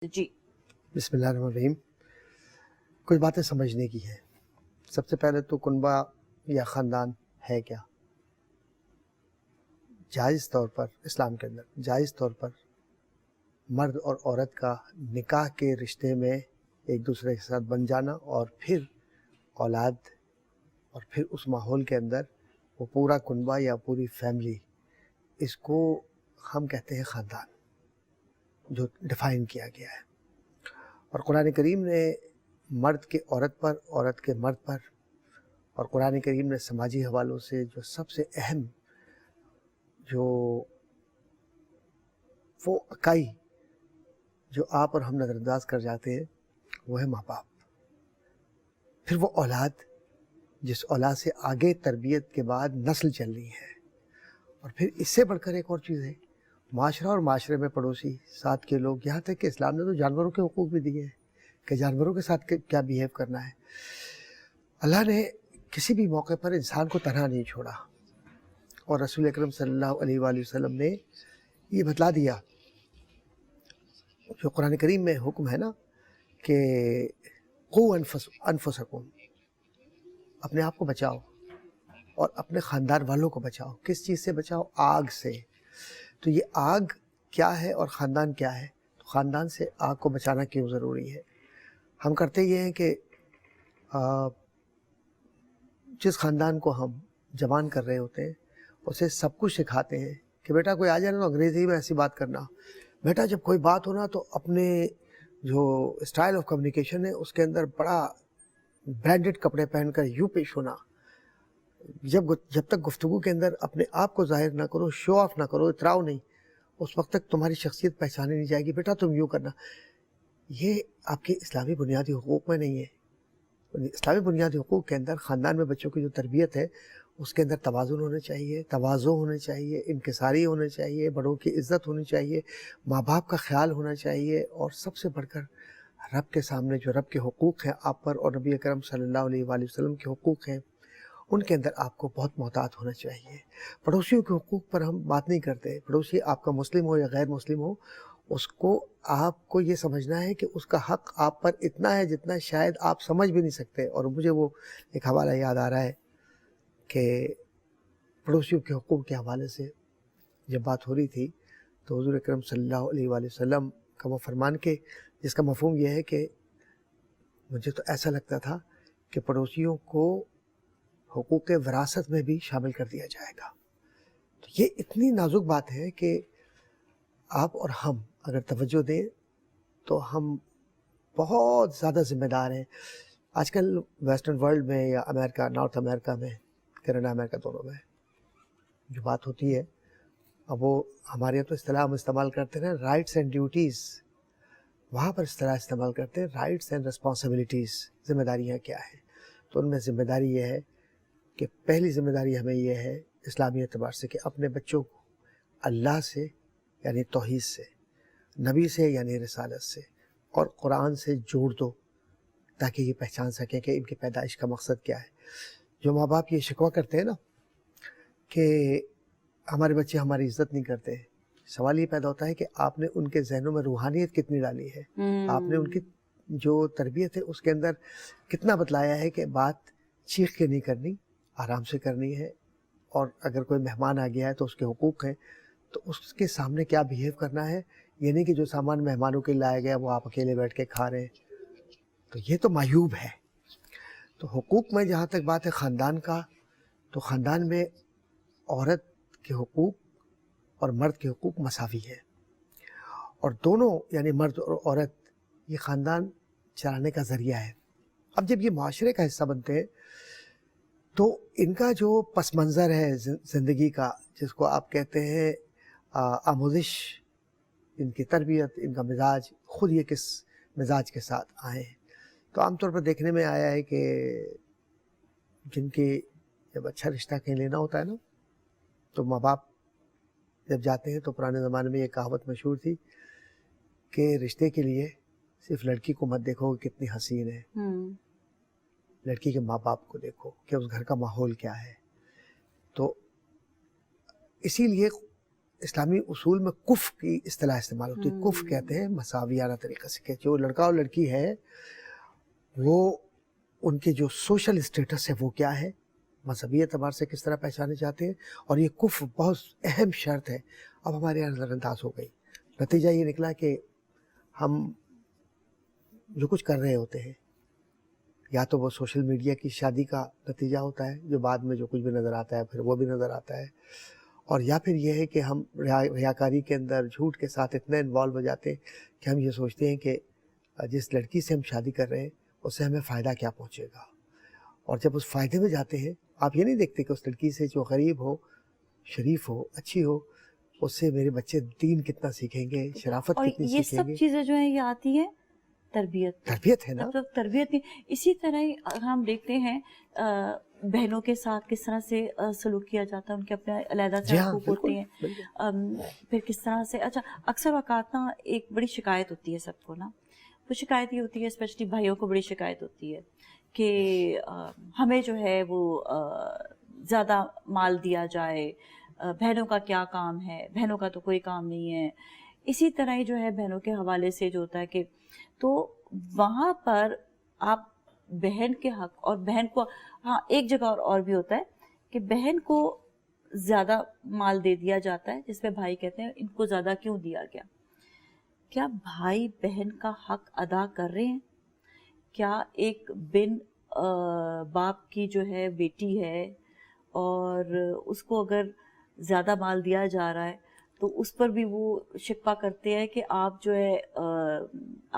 جی بسم اللہ الرحمن الرحیم. کچھ باتیں سمجھنے کی ہیں. سب سے پہلے تو کنبہ یا خاندان ہے کیا؟ جائز طور پر اسلام کے اندر جائز طور پر مرد اور عورت کا نکاح کے رشتے میں ایک دوسرے کے ساتھ بن جانا اور پھر اولاد اور پھر اس ماحول کے اندر وہ پورا کنبہ یا پوری فیملی، اس کو ہم کہتے ہیں خاندان، جو ڈیفائن کیا گیا ہے. اور قرآن کریم نے مرد کے عورت پر، عورت کے مرد پر، اور قرآن کریم نے سماجی حوالوں سے جو سب سے اہم جو وہ اکائی جو آپ اور ہم نظر انداز کر جاتے ہیں وہ ہے ماں باپ. پھر وہ اولاد، جس اولاد سے آگے تربیت کے بعد نسل چل رہی ہے. اور پھر اس سے بڑھ کر ایک اور چیز ہے معاشرہ، اور معاشرے میں پڑوسی، ساتھ کے لوگ، یہاں تک کہ اسلام نے تو جانوروں کے حقوق بھی دیے ہیں کہ جانوروں کے ساتھ کیا بیہیو کرنا ہے. اللہ نے کسی بھی موقع پر انسان کو تنہا نہیں چھوڑا، اور رسول اکرم صلی اللہ علیہ وآلہ وسلم نے یہ بتلا دیا. جو قرآن کریم میں حکم ہے نا کہ قو انفسکم، اپنے آپ کو بچاؤ اور اپنے خاندان والوں کو بچاؤ. کس چیز سے بچاؤ؟ آگ سے. تو یہ آگ کیا ہے اور خاندان کیا ہے؟ تو خاندان سے آگ کو بچانا کیوں ضروری ہے؟ ہم کرتے یہ ہیں کہ جس خاندان کو ہم جوان کر رہے ہوتے ہیں اسے سب کچھ سکھاتے ہیں کہ بیٹا کوئی آ جائے نا تو انگریزی میں ایسی بات کرنا، بیٹا جب کوئی بات ہونا تو اپنے جو اسٹائل آف کمیونیکیشن ہے اس کے اندر بڑا برانڈڈ کپڑے پہن کر یوں پیش ہونا. جب تک گفتگو کے اندر اپنے آپ کو ظاہر نہ کرو، شو آف نہ کرو، اتراؤ نہیں، اس وقت تک تمہاری شخصیت پہچانی نہیں جائے گی. بیٹا تم یوں کرنا. یہ آپ کے اسلامی بنیادی حقوق میں نہیں ہے. اسلامی بنیادی حقوق کے اندر خاندان میں بچوں کی جو تربیت ہے اس کے اندر توازن ہونا چاہیے، تواضع ہونا چاہیے، انکساری ہونا چاہیے، بڑوں کی عزت ہونی چاہیے، ماں باپ کا خیال ہونا چاہیے، اور سب سے بڑھ کر رب کے سامنے جو رب کے حقوق ہیں آپ پر اور نبی اکرم صلی اللہ علیہ وآلہ وسلم کے حقوق ہیں ان کے اندر آپ کو بہت محتاط ہونا چاہیے. پڑوسیوں کے حقوق پر ہم بات نہیں کرتے. پڑوسی آپ کا مسلم ہو یا غیر مسلم ہو، اس کو آپ کو یہ سمجھنا ہے کہ اس کا حق آپ پر اتنا ہے جتنا شاید آپ سمجھ بھی نہیں سکتے. اور مجھے وہ ایک حوالہ یاد آ رہا ہے کہ پڑوسیوں کے حقوق کے حوالے سے جب بات ہو رہی تھی تو حضور اکرم صلی اللہ علیہ وآلہ وسلم کا وہ فرمان کہ جس کا مفہوم یہ ہے کہ مجھے تو ایسا لگتا تھا کہ پڑوسیوں کو حقوق وراثت میں بھی شامل کر دیا جائے گا. تو یہ اتنی نازک بات ہے کہ آپ اور ہم اگر توجہ دیں تو ہم بہت زیادہ ذمہ دار ہیں. آج کل ویسٹرن ورلڈ میں یا امریکہ، نارتھ امریکہ میں، کینیڈا امریکہ دونوں میں جو بات ہوتی ہے، اب وہ ہمارے یہاں تو اصطلاح ہم استعمال کرتے ہیں رائٹس اینڈ ڈیوٹیز، وہاں پر اصطلاح استعمال کرتے ہیں رائٹس اینڈ رسپانسبلٹیز، ذمہ داریاں کیا ہیں. تو ان میں ذمہ داری یہ ہے کہ پہلی ذمہ داری ہمیں یہ ہے اسلامی اعتبار سے کہ اپنے بچوں کو اللہ سے یعنی توحید سے، نبی سے یعنی رسالت سے، اور قرآن سے جوڑ دو تاکہ یہ پہچان سکیں کہ ان کی پیدائش کا مقصد کیا ہے. جو ماں باپ یہ شکوہ کرتے ہیں نا کہ ہمارے بچے ہماری عزت نہیں کرتے، سوال یہ پیدا ہوتا ہے کہ آپ نے ان کے ذہنوں میں روحانیت کتنی ڈالی ہے، آپ نے ان کی جو تربیت ہے اس کے اندر کتنا بتلایا ہے کہ بات چیخ کے نہیں کرنی، آرام سے کرنی ہے. اور اگر کوئی مہمان آ گیا ہے تو اس کے حقوق ہیں، تو اس کے سامنے کیا بیہیو کرنا ہے. یہ نہیں کہ جو سامان مہمانوں کے لایا گیا وہ آپ اکیلے بیٹھ کے کھا رہے ہیں، تو یہ تو معیوب ہے. تو حقوق میں جہاں تک بات ہے خاندان کا، تو خاندان میں عورت کے حقوق اور مرد کے حقوق مساوی ہے، اور دونوں یعنی مرد اور عورت یہ خاندان چلانے کا ذریعہ ہے. اب جب یہ معاشرے کا حصہ بنتے ہیں تو ان کا جو پس منظر ہے زندگی کا، جس کو آپ کہتے ہیں آموزش، ان کی تربیت، ان کا مزاج، خود یہ کس مزاج کے ساتھ آئے ہیں. تو عام طور پر دیکھنے میں آیا ہے کہ جن کے جب اچھا رشتہ کہیں لینا ہوتا ہے نا تو ماں باپ جب جاتے ہیں تو پرانے زمانے میں یہ کہاوت مشہور تھی کہ رشتے کے لیے صرف لڑکی کو مت دیکھو کہ کتنی حسین ہے، لڑکی کے ماں باپ کو دیکھو کہ اس گھر کا ماحول کیا ہے. تو اسی لیے اسلامی اصول میں کف کی اصطلاح استعمال ہوتی ہے. کف کہتے ہیں مساویانہ طریقے سے کہ جو لڑکا اور لڑکی ہے وہ ان کے جو سوشل اسٹیٹس ہے وہ کیا ہے, مذہبی اعتبار سے کس طرح پہچانے جاتے ہیں, اور یہ کف بہت اہم شرط ہے. اب ہمارے یہاں نظر انداز ہو گئی. نتیجہ یہ نکلا کہ ہم جو کچھ کر رہے ہوتے ہیں یا تو وہ سوشل میڈیا کی شادی کا نتیجہ ہوتا ہے جو بعد میں جو کچھ بھی نظر آتا ہے پھر وہ بھی نظر آتا ہے, اور یا پھر یہ ہے کہ ہم ریاکاری کے اندر جھوٹ کے ساتھ اتنا انوالو ہو جاتے ہیں کہ ہم یہ سوچتے ہیں کہ جس لڑکی سے ہم شادی کر رہے ہیں اس سے ہمیں فائدہ کیا پہنچے گا, اور جب اس فائدے میں جاتے ہیں آپ یہ نہیں دیکھتے کہ اس لڑکی سے جو غریب ہو, شریف ہو, اچھی ہو, اس سے میرے بچے دین کتنا سیکھیں گے, شرافت کتنی سیکھیں گے. یہ سب چیزیں جو ہیں یہ آتی ہیں تربیت ہے نا. تربیت نہیں. اسی طرح ہی ہم دیکھتے ہیں بہنوں کے ساتھ کس طرح سے سلوک کیا جاتا ہے, ان کے اپنے علیحدہ سے حقوق ہوتے ہیں. پھر کس طرح سے اچھا اکثر اوقات نا ایک بڑی شکایت ہوتی ہے سب کو نا, وہ شکایت یہ ہوتی ہے اسپیشلی بھائیوں کو بڑی شکایت ہوتی ہے کہ ہمیں جو ہے وہ زیادہ مال دیا جائے, بہنوں کا کیا کام ہے, بہنوں کا تو کوئی کام نہیں ہے. اسی طرح ہی جو ہے بہنوں کے حوالے سے جو ہوتا ہے کہ تو وہاں پر آپ بہن کے حق اور بہن کو, ہاں ایک جگہ اور بھی ہوتا ہے کہ بہن کو زیادہ مال دے دیا جاتا ہے جس میں بھائی کہتے ہیں ان کو زیادہ کیوں دیا گیا. کیا بھائی بہن کا حق ادا کر رہے ہیں؟ کیا ایک بن باپ کی جو ہے بیٹی ہے اور اس کو اگر زیادہ مال دیا جا رہا ہے تو اس پر بھی وہ شکوہ کرتے ہیں کہ آپ جو ہے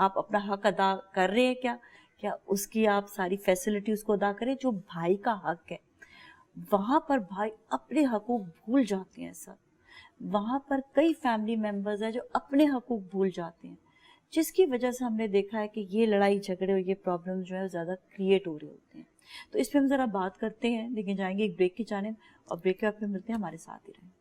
آپ اپنا حق ادا کر رہے ہیں کیا اس کی آپ ساری فیسلٹی اس کو ادا کریں جو بھائی کا حق ہے. وہاں پر بھائی اپنے حقوق بھول جاتے ہیں سب. وہاں پر کئی فیملی ممبرز ہیں جو اپنے حقوق بھول جاتے ہیں, جس کی وجہ سے ہم نے دیکھا ہے کہ یہ لڑائی جھگڑے اور یہ پرابلم جو ہے زیادہ کریٹ ہو رہے ہوتے ہیں. تو اس پہ ہم ذرا بات کرتے ہیں, لیکن جائیں گے ایک بریک کی جانب, اور بریک کے بعد پھر ملتے ہیں, ہمارے ساتھ ہی رہیں.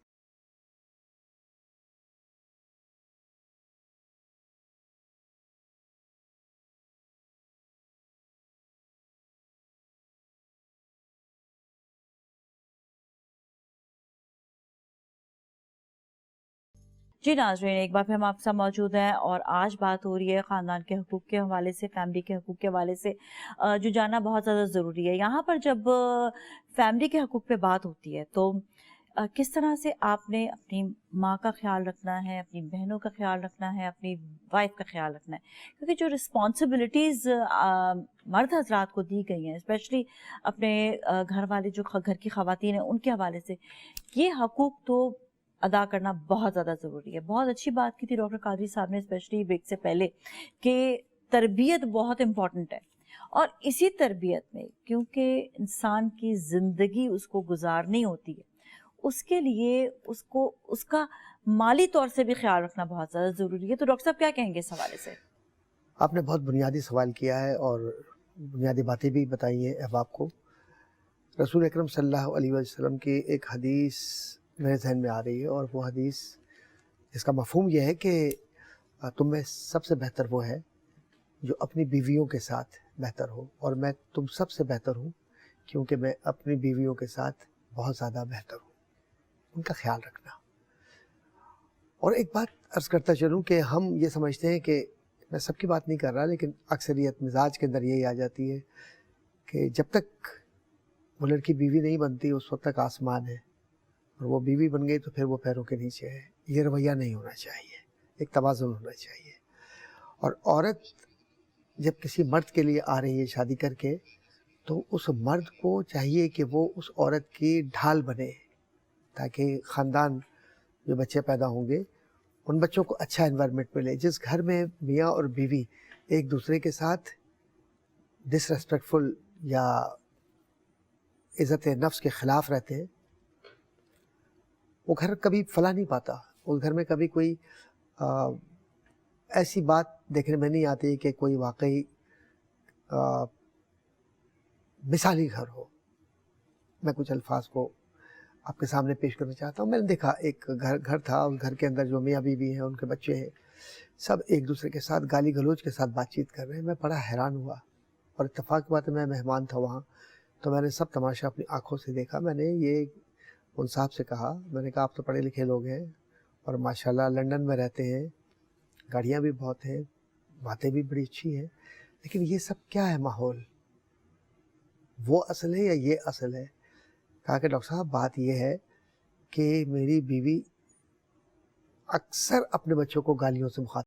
جی ناظرین, ایک بار پھر ہم آپ کے ساتھ موجود ہیں اور آج بات ہو رہی ہے خاندان کے حقوق کے حوالے سے, فیملی کے حقوق کے حوالے سے, جو جاننا بہت زیادہ ضروری ہے. یہاں پر جب فیملی کے حقوق پہ بات ہوتی ہے تو کس طرح سے آپ نے اپنی ماں کا خیال رکھنا ہے, اپنی بہنوں کا خیال رکھنا ہے, اپنی وائف کا خیال رکھنا ہے, کیونکہ جو رسپانسبلٹیز مرد حضرات کو دی گئی ہیں اسپیشلی اپنے گھر والے جو گھر کی خواتین ہیں ان کے حوالے سے, یہ حقوق تو ادا کرنا بہت زیادہ ضروری ہے. بہت اچھی بات کی تھی ڈاکٹر قادری صاحب نے اسپیشلی بریک سے پہلے کہ تربیت بہت امپورٹنٹ ہے, اور اسی تربیت میں کیونکہ انسان کی زندگی اس کو گزارنی ہوتی ہے, اس کے لیے اس کو اس کا مالی طور سے بھی خیال رکھنا بہت زیادہ ضروری ہے. تو ڈاکٹر صاحب کیا کہیں گے اس حوالے سے؟ آپ نے بہت بنیادی سوال کیا ہے اور بنیادی باتیں بھی بتائی ہیں احباب کو. رسول اکرم صلی اللہ علیہ وسلم کی ایک حدیث میرے ذہن میں آ رہی ہے, اور وہ حدیث اس کا مفہوم یہ ہے کہ تم میں سب سے بہتر وہ ہے جو اپنی بیویوں کے ساتھ بہتر ہو, اور میں تم سب سے بہتر ہوں کیونکہ میں اپنی بیویوں کے ساتھ بہت زیادہ بہتر ہوں. ان کا خیال رکھنا. اور ایک بات عرض کرتا چلوں کہ ہم یہ سمجھتے ہیں کہ میں سب کی بات نہیں کر رہا, لیکن اکثریت مزاج کے اندر یہی آ جاتی ہے کہ جب تک وہ لڑکی بیوی نہیں بنتی اس وقت تک آسمان ہے, اور وہ بیوی بن گئی تو پھر وہ پیروں کے نیچے ہے. یہ رویہ نہیں ہونا چاہیے, ایک توازن ہونا چاہیے. اور عورت جب کسی مرد کے لیے آ رہی ہے شادی کر کے, تو اس مرد کو چاہیے کہ وہ اس عورت کی ڈھال بنے, تاکہ خاندان جو بچے پیدا ہوں گے ان بچوں کو اچھا انوائرمنٹ ملے. جس گھر میں میاں اور بیوی ایک دوسرے کے ساتھ ڈس ریسپیکٹفل یا عزت نفس کے خلاف رہتے ہیں, وہ گھر کبھی فلاح نہیں پاتا. اس گھر میں کبھی کوئی ایسی بات دیکھنے میں نہیں آتی کہ کوئی واقعی مثالی گھر ہو. میں کچھ الفاظ کو آپ کے سامنے پیش کرنا چاہتا ہوں. میں نے دیکھا ایک گھر تھا, اس گھر کے اندر جو میاں بیوی ہیں, ان کے بچے ہیں, سب ایک دوسرے کے ساتھ گالی گلوچ کے ساتھ بات چیت کر رہے ہیں. میں بڑا حیران ہوا, اور اتفاق کی بات ہے میں مہمان تھا وہاں, تو میں نے سب تماشا اپنی آنکھوں سے دیکھا. میں نے یہ ان صاحب سے کہا, میں نے کہا آپ تو پڑھے لکھے لوگ ہیں اور ماشاءاللہ لندن میں رہتے ہیں, گاڑیاں بھی بہت ہیں, باتیں بھی بڑی اچھی ہیں, لیکن یہ سب کیا ہے ماحول, وہ اصل ہے یا یہ اصل ہے؟ کہا کہ ڈاکٹر صاحب بات یہ ہے کہ میری بیوی اکثر اپنے بچوں کو گالیوں سے مخاطب